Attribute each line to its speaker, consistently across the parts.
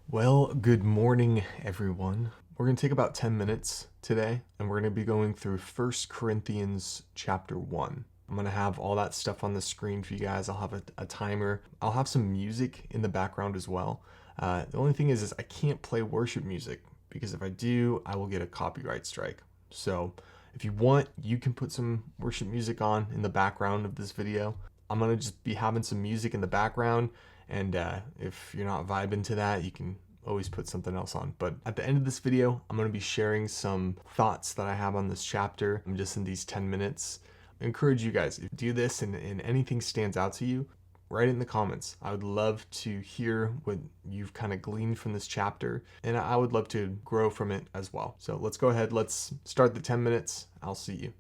Speaker 1: Well, good morning, everyone. We're going to take about 10 minutes today, and we're going to be going through First Corinthians chapter 1. I'm going to have all that stuff on the screen for you guys. I'll have a timer. I'll have some music in the background as well. The only thing is I can't play worship music because if I do, I will get a copyright strike. So if you want, you can put some worship music on in the background of this video. I'm going to just be having some music in the background, and if you're not vibing to that, you can always put something else on. But at the end of this video, I'm going to be sharing some thoughts that I have on this chapter just in these 10 minutes. I encourage you guys, if you do this and anything stands out to you, write it in the comments. I would love to hear what you've kind of gleaned from this chapter, and I would love to grow from it as well. So let's go ahead, let's start the 10 minutes. I'll see you.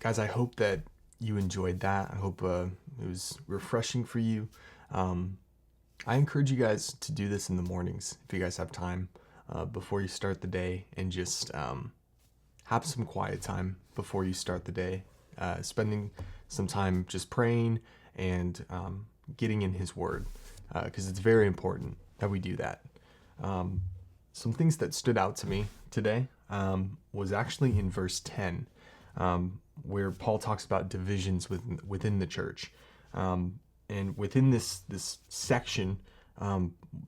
Speaker 1: guys, I hope that you enjoyed that. I hope it was refreshing for you. I encourage you guys to do this in the mornings if you guys have time before you start the day, and just have some quiet time before you start the day, spending some time just praying and getting in His Word, because it's very important that we do that. Some things that stood out to me today was actually in verse 10, where Paul talks about divisions within the church. And within this section,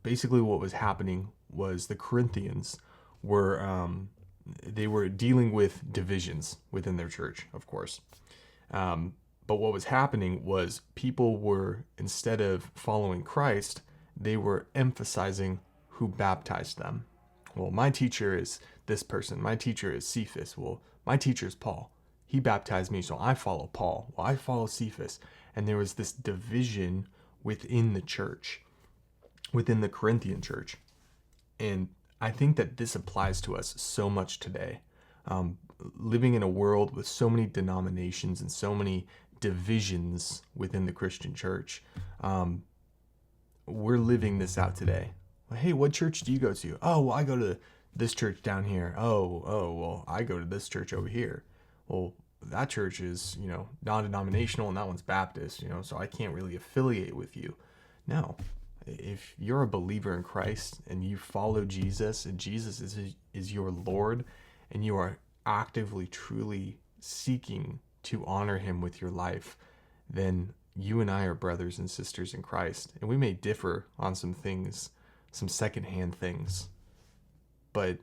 Speaker 1: basically what was happening was the Corinthians were they were dealing with divisions within their church, of course. But what was happening was people were, instead of following Christ, they were emphasizing who baptized them. Well, my teacher is this person. My teacher is Cephas. Well, my teacher is Paul. He baptized me, so I follow Paul. Well, I follow Cephas. And there was this division within the church, within the Corinthian church. And I think that this applies to us so much today. Living in a world with so many denominations and so many divisions within the Christian church, we're living this out today. Hey, what church do you go to? Oh, well, I go to this church down here. Oh, well, I go to this church over here. Well, that church is, non-denominational, and that one's Baptist, so I can't really affiliate with you. No, if you're a believer in Christ and you follow Jesus, and Jesus is your Lord, and you are actively, truly seeking to honor Him with your life, then you and I are brothers and sisters in Christ. And we may differ on some things, some secondhand things, but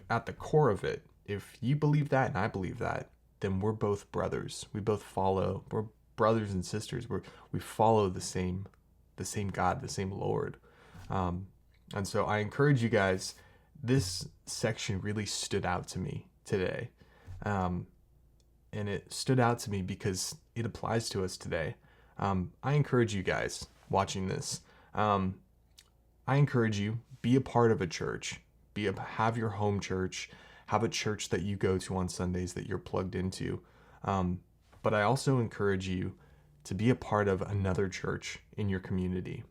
Speaker 1: at the core of it, if you believe that and I believe that, then we're both brothers. We're brothers and sisters. We follow the same God, the same Lord. And so I encourage you guys, this section really stood out to me today. And it stood out to me because it applies to us today. I encourage you guys watching this. I encourage you, be a part of a church. Have your home church. Have a church that you go to on Sundays that you're plugged into. But I also encourage you to be a part of another church in your community.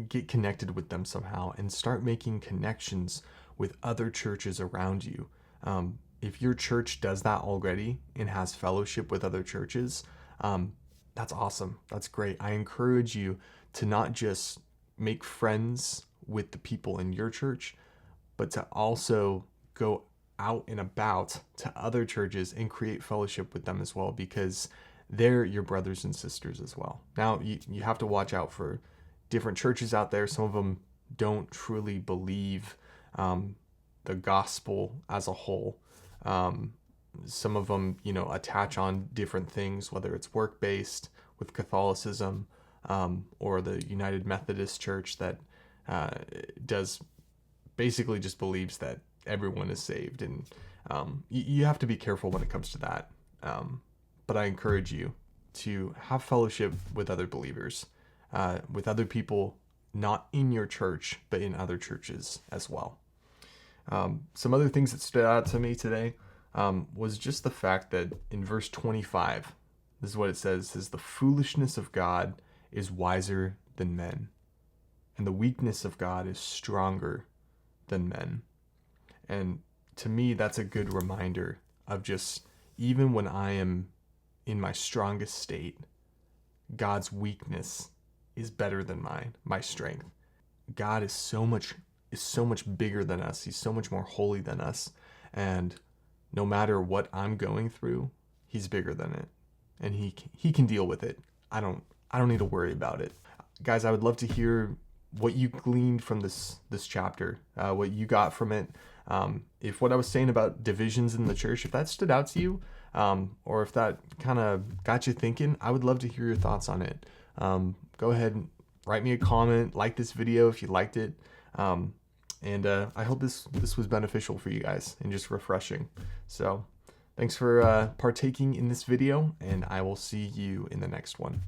Speaker 1: Get connected with them somehow and start making connections with other churches around you. If your church does that already and has fellowship with other churches, that's awesome. That's great. I encourage you to not just make friends with the people in your church, but to also go out and about to other churches and create fellowship with them as well, because they're your brothers and sisters as well. Now, you have to watch out for different churches out there. Some of them don't truly believe the gospel as a whole. Some of them, attach on different things, whether it's work-based with Catholicism, or the United Methodist Church that basically just believes that everyone is saved. And you have to be careful when it comes to that. But I encourage you to have fellowship with other believers, with other people not in your church, but in other churches as well. Some other things that stood out to me today was just the fact that in verse 25, this is what it says. It says, the foolishness of God is wiser than men, and the weakness of God is stronger than men. And to me, that's a good reminder of just, even when I am in my strongest state, God's weakness is better than my strength. God is so much bigger than us. He's so much more holy than us. And no matter what I'm going through, He's bigger than it. And he can deal with it. I don't need to worry about it. Guys, I would love to hear what you gleaned from this chapter, what you got from it. If what I was saying about divisions in the church, if that stood out to you, or if that kind of got you thinking, I would love to hear your thoughts on it. Go ahead and write me a comment, like this video if you liked it. And I hope this was beneficial for you guys and just refreshing. So thanks for partaking in this video, and I will see you in the next one.